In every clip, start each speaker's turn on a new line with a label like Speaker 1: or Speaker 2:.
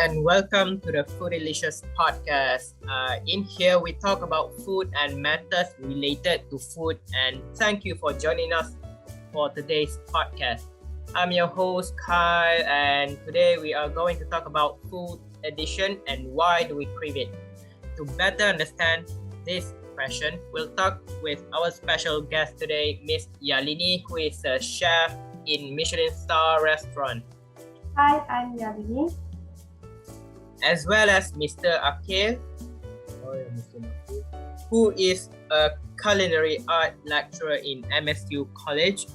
Speaker 1: and welcome to the Food Delicious podcast. In here, we talk about food and matters related to food, and thank you for joining us for today's podcast. I'm your host, Kyle, and today we are going to talk about food addiction and why do we crave it. To better understand this question, we'll talk with our special guest today, Miss Yalini, who is a chef in Michelin star restaurant.
Speaker 2: Hi, I'm Yalini.
Speaker 1: As well as Mr. Akhil, who is a culinary art lecturer in MSU College.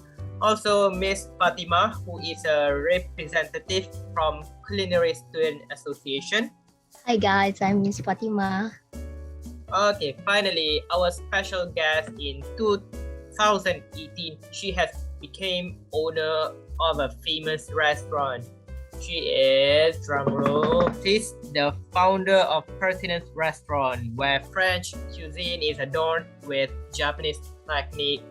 Speaker 1: Also, Miss Fatima, who is a representative from Culinary Student Association.
Speaker 3: Hi guys, I'm Miss Fatima.
Speaker 1: Okay, finally, our special guest in 2018, she has become owner of a famous restaurant. She is, drumroll please, the founder of Pertinence Restaurant, where French cuisine is adorned with Japanese technique.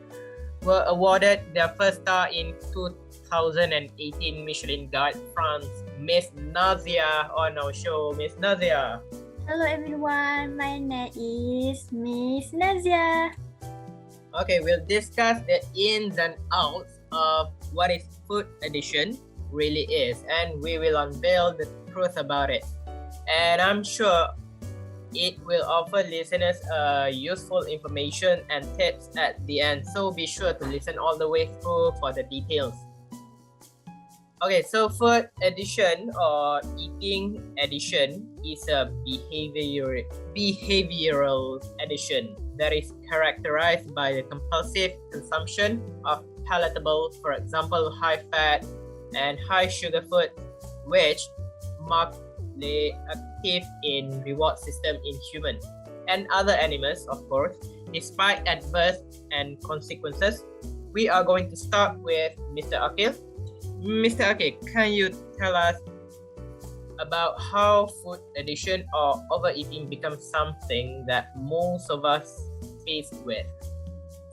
Speaker 1: Were awarded their first star in 2018 Michelin Guide France. Miss Nazia on our show. Miss Nazia.
Speaker 2: Hello everyone, my name is Miss Nazia.
Speaker 1: Okay, we'll discuss the ins and outs of what is food addiction really is, and we will unveil the truth about it. And I'm sure it will offer listeners useful information and tips at the end, so be sure to listen all the way through for the details. Okay, so food addiction or eating addiction is a behavioral addiction that is characterized by the compulsive consumption of palatable, for example, high-fat and high-sugar food, which markedly active in reward system in humans and other animals, of course. Despite adverse and consequences, we are going to start with Mr. Akhil. Mr. Akhil, can you tell us about how food addiction or overeating becomes something that most of us face with?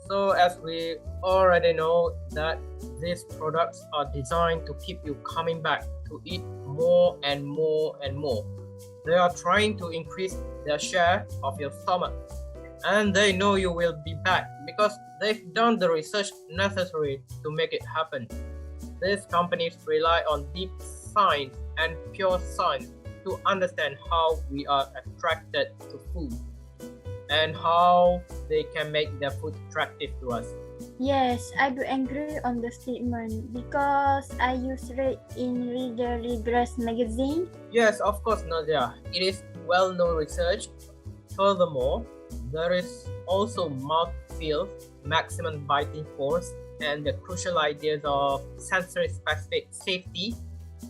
Speaker 1: So as we already know that these products are designed to keep you coming back to eat more and more and more. They are trying to increase their share of your stomach, and they know you will be back because they've done the research necessary to make it happen. These companies rely on deep science and pure science to understand how we are attracted to food and how they can make their food attractive to us.
Speaker 2: Yes, I do agree on the statement because I used read in Reader Regress magazine.
Speaker 1: Yes, of course, Nadia. It is well-known research. Furthermore, there is also mouthfeel, maximum biting force, and the crucial ideas of sensory-specific safety,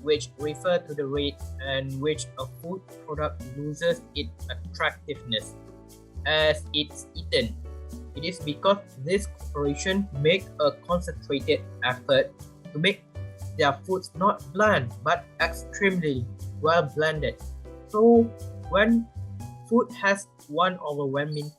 Speaker 1: which refer to the rate and which a food product loses its attractiveness as it's eaten. It is because this corporation make a concentrated effort to make their foods not bland but extremely well blended. So when food has one overwhelming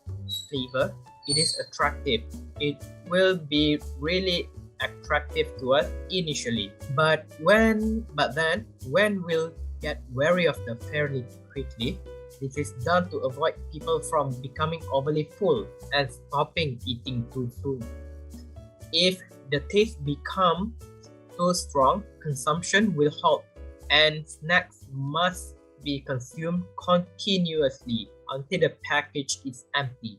Speaker 1: flavor, it is attractive. It will be really attractive to us initially, but then when we'll get wary of them fairly quickly. This is done to avoid people from becoming overly full and stopping eating too soon. If the taste becomes too strong, consumption will halt, and snacks must be consumed continuously until the package is empty.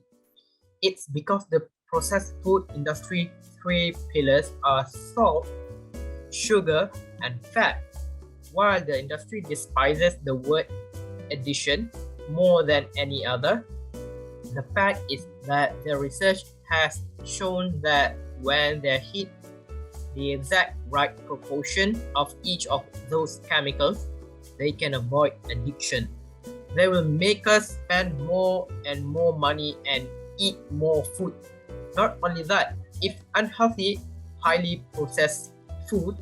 Speaker 1: It's because the processed food industry three pillars are salt, sugar, and fat. While the industry despises the word addition more than any other, the fact is that the research has shown that when they hit the exact right proportion of each of those chemicals, they can avoid addiction. They will make us spend more and more money and eat more food. Not only that, if unhealthy, highly processed food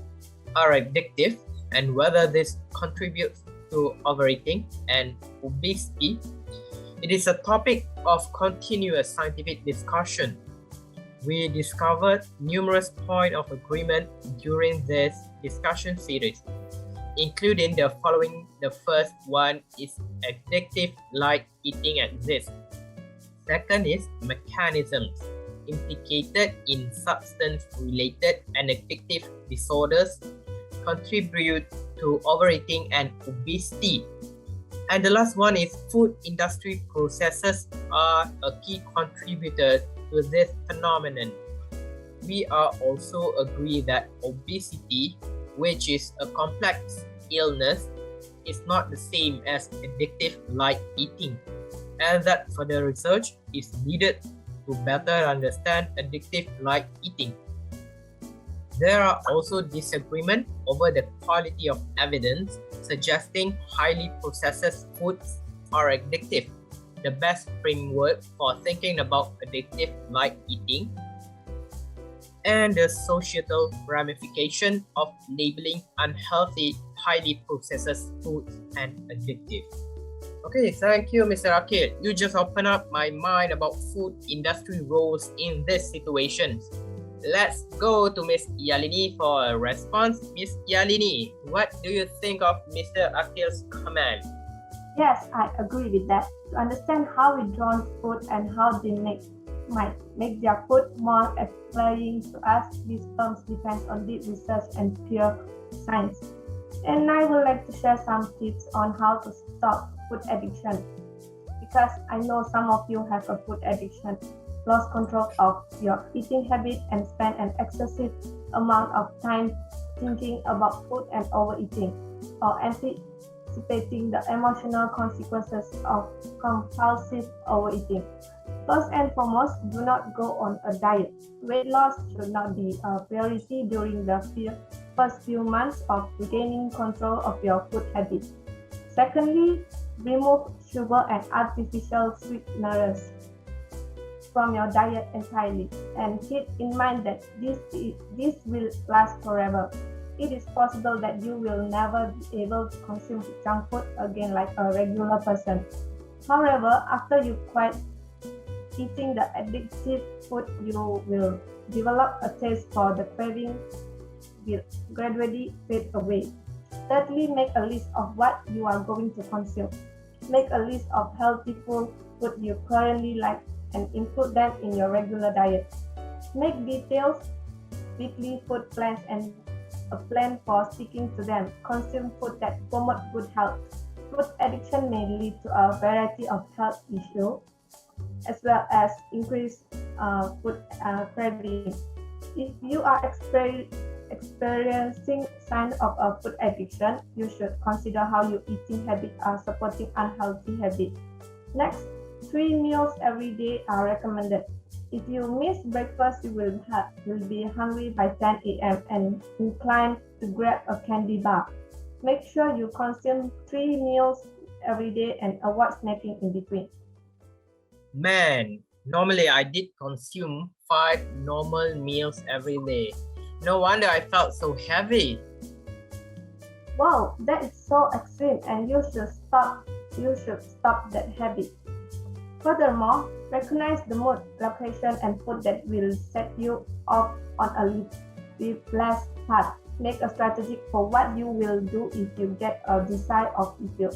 Speaker 1: are addictive, and whether this contributes to overeating and obesity, it is a topic of continuous scientific discussion. We discovered numerous points of agreement during this discussion series. including the following. The first one is addictive like eating exists. Second is mechanisms implicated in substance-related and addictive disorders contribute to overeating and obesity. And the last one is food industry processes are a key contributor to this phenomenon. We are also agree that obesity, which is a complex illness, is not the same as addictive like eating, and that further research is needed to better understand addictive like eating. There are also disagreement over the quality of evidence suggesting highly processed foods are addictive. The best framework for thinking about addictive like eating and the societal ramification of labeling unhealthy, highly processed foods and addictive. Okay, thank you, Mr. Akil. You just opened up my mind about food industry roles in these situations. Let's go to Ms. Yalini for a response. Ms. Yalini, what do you think of Mr. Akil's comment?
Speaker 4: Yes, I agree with that. To understand how we draw food and how they might make their food more appealing to us, these terms depends on deep research and pure science. And I would like to share some tips on how to stop food addiction, because I know some of you have a food addiction, lost control of your eating habit, and spend an excessive amount of time thinking about food and overeating, or anticipating the emotional consequences of compulsive overeating. First and foremost, do not go on a diet. Weight loss should not be a priority during the first few months of regaining control of your food habit. Secondly, remove sugar and artificial sweeteners from your diet entirely, and keep in mind that this will last forever. It is possible that you will never be able to consume junk food again like a regular person. However, after you quit eating the addictive food, you will develop a taste for the craving will gradually fade away. Thirdly, make a list of what you are going to consume. Make a list of healthy food you currently like and include them in your regular diet. Make detailed weekly food plans and a plan for sticking to them. Consume food that promote good health. Food addiction may lead to a variety of health issues, as well as increased food craving. If you are experiencing signs of a food addiction, you should consider how your eating habits are supporting unhealthy habits. Next, 3 meals every day are recommended. If you miss breakfast, you will be hungry by 10 a.m. and inclined to grab a candy bar. Make sure you consume 3 meals every day and avoid snacking in between.
Speaker 1: Man, normally I did consume 5 normal meals every day. No wonder I felt so heavy.
Speaker 4: Wow, that is so extreme, and you should stop that habit. Furthermore, recognize the mood, location, and food that will set you off on a less path. Make a strategy for what you will do if you get a desire, or if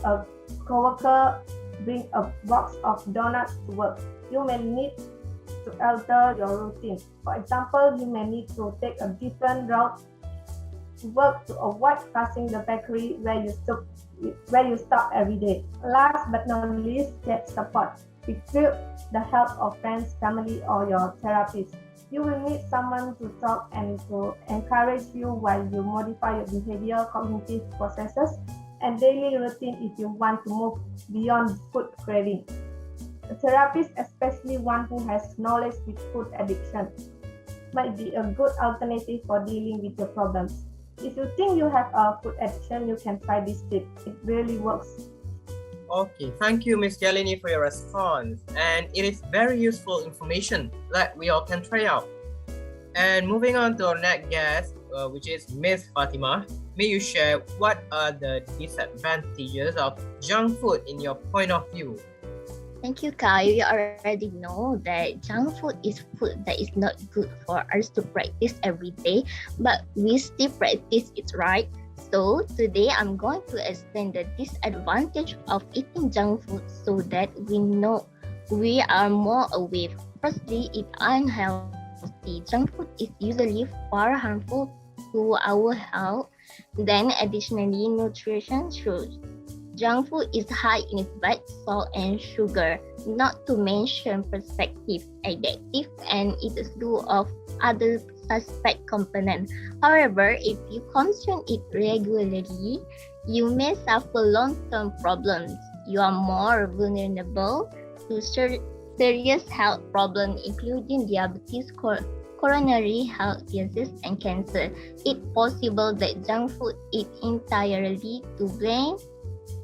Speaker 4: a coworker bring a box of donuts to work. You may need to alter your routine. For example, you may need to take a different route to work to avoid passing the bakery where you stop every day. Last but not least, get support. Recruit the help of friends, family, or your therapist. You will need someone to talk and to encourage you while you modify your behavior, cognitive processes, and daily routine if you want to move beyond food craving. A therapist, especially one who has knowledge with food addiction, might be a good alternative for dealing with your problems. If you think you have a food addiction, you can try this tip. It really works.
Speaker 1: Okay, thank you, Ms. Yalini, for your response. And it is very useful information that we all can try out. And moving on to our next guest, which is Ms. Fatima. May you share what are the disadvantages of junk food in your point of view?
Speaker 3: Thank you, Kai. You already know that junk food is food that is not good for us to practice every day, but we still practice it, right? So today I'm going to explain the disadvantage of eating junk food so that we are more aware. Firstly, it's unhealthy. Junk food is usually far harmful to our health than additionally nutrition should. Junk food is high in fat, salt, and sugar, not to mention preservative, addictive, and a slew of other suspect components. However, if you consume it regularly, you may suffer long-term problems. You are more vulnerable to serious health problems, including diabetes, coronary health disease, and cancer. It's possible that junk food is entirely to blame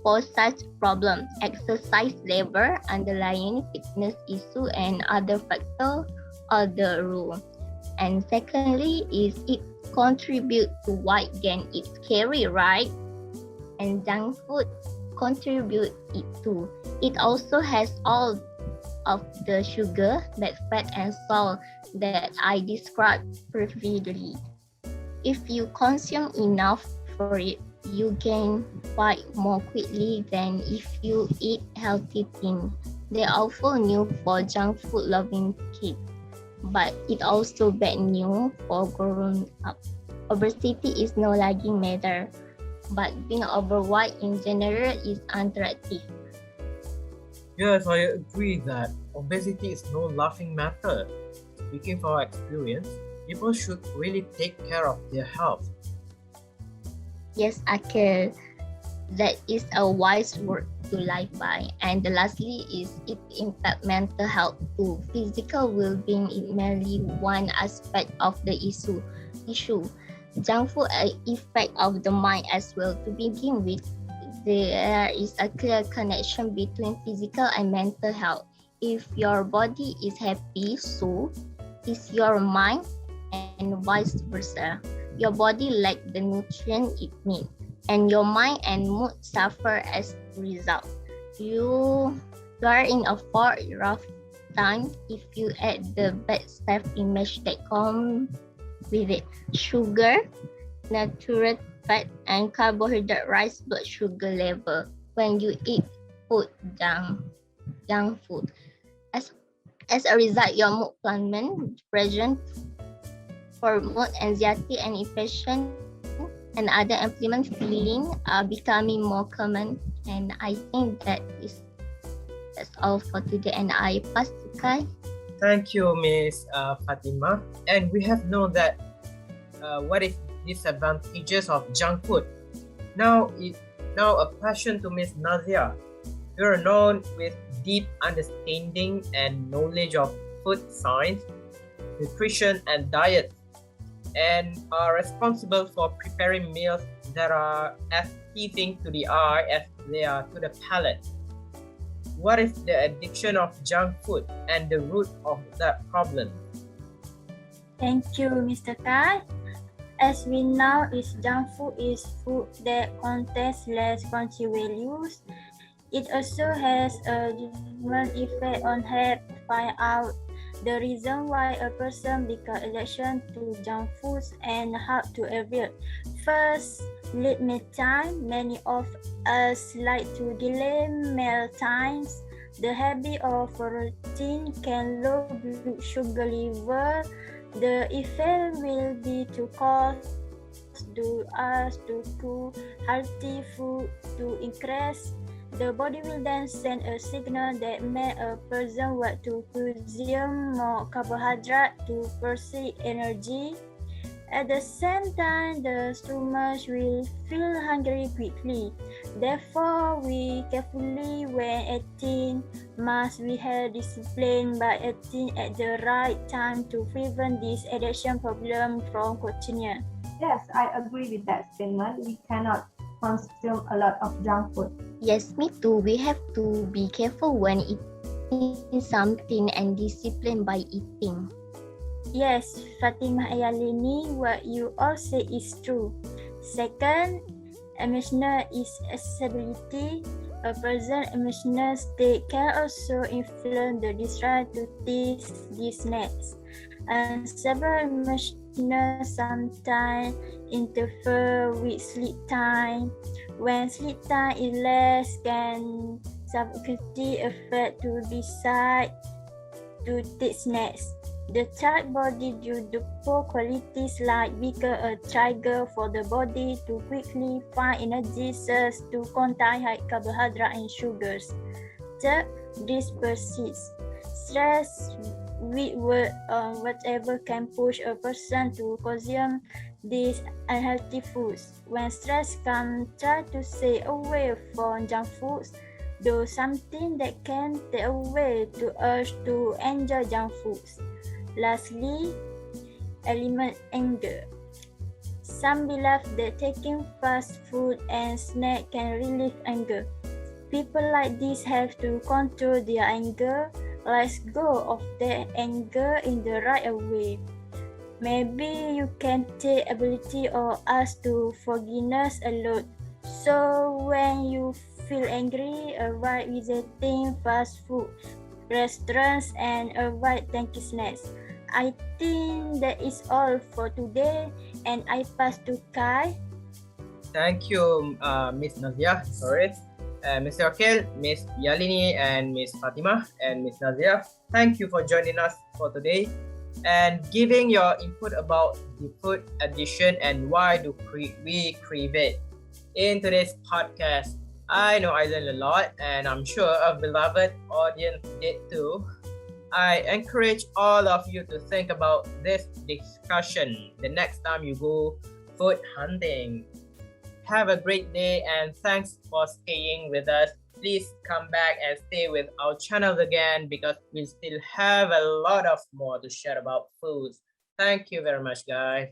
Speaker 3: for such problems. Exercise level, underlying fitness issue, and other factors are the rule. And secondly, is it contribute to weight gain. It's scary, right? And junk food contribute it too. It also has all of the sugar, that fat, and salt that I described previously. If you consume enough for it, you gain weight more quickly than if you eat healthy things. They are awful news for junk food loving kids, but it also bad news for grown up. Obesity is no lagging matter, but being overweight in general is unattractive.
Speaker 1: Yes, I agree that obesity is no laughing matter. Speaking from our experience, people should really take care of their health.
Speaker 3: Yes, Akhil, that is a wise word to live by. And lastly is it impact mental health too. Physical well-being is merely one aspect of the issue. Junk food effect of the mind as well. To begin with, there is a clear connection between physical and mental health. If your body is happy, so is your mind, and vice versa. Your body lacks the nutrient it needs, and your mind and mood suffer as a result. You are in a far rough time if you add the bad self-image that comes with it. Sugar, natural fat, and carbohydrate rise blood sugar level when you eat junk food. As a result, your mood plummet, depression, hormone, anxiety, and depression, and other implement feelings are becoming more common. And I think that's all for today. And I pass to Kai.
Speaker 1: Thank you, Miss Fatima. And we have known that what is disadvantages of junk food. Now a question to Miss Nazia. You are known with deep understanding and knowledge of food science, nutrition, and diet, and are responsible for preparing meals that are as pleasing to the eye as they are to the palate. What is the addiction of junk food and the root of that problem?
Speaker 2: Thank you, Mr. Kai. As we know, junk food is food that contains less crunchy values. It also has a detrimental effect on health. Find out the reason why a person becomes addiction to junk foods and how to avoid. First, late meal time. Many of us like to delay meal times. The habit of routine can lower blood sugar level. The effect will be to cause us to cook healthy food to increase. The body will then send a signal that makes a person want to consume more carbohydrate to pursue energy. At the same time, the stomach will feel hungry quickly. Therefore, we carefully when eating must be held disciplined by eating at the right time to prevent this addiction problem from continuing.
Speaker 4: Yes, I agree with that statement. We cannot consume a lot of junk food.
Speaker 3: Yes, me too. We have to be careful when eating something and disciplined by eating.
Speaker 2: Yes, Fatima Ayalini, what you all say is true. Second, emotional instability. A person's emotional state can also influence the desire to taste these snacks. And several emotional sometimes interfere with sleep time. When sleep time is less, can subsequently affect to decide to take snacks. The child body due to poor qualities like become a trigger for the body to quickly find energy sources to contain high carbohydrate and sugars. Third, this persists. Stress with whatever can push a person to consume these unhealthy foods. When stress comes, try to stay away from junk foods, do something that can take away the urge to enjoy junk foods. Lastly, eliminate anger. Some believe that taking fast food and snack can relieve anger. People like this have to control their anger. Let's go of their anger in the right way. Maybe you can take ability or ask to forgiveness a lot. So when you feel angry, avoid visiting fast food restaurants and avoid tanky snacks. I think that is all for today, and I pass to Kai.
Speaker 1: Thank you, Miss Nazia. Sorry. Mr. Akil, Miss Yalini, and Miss Fatima, and Miss Nazia. Thank you for joining us for today and giving your input about the food addiction and why do we crave it. In today's podcast, I know I learned a lot, and I'm sure a beloved audience did too. I encourage all of you to think about this discussion the next time you go food hunting. Have a great day, and thanks for staying with us. Please come back and stay with our channel again because we still have a lot of more to share about foods. Thank you very much, guys.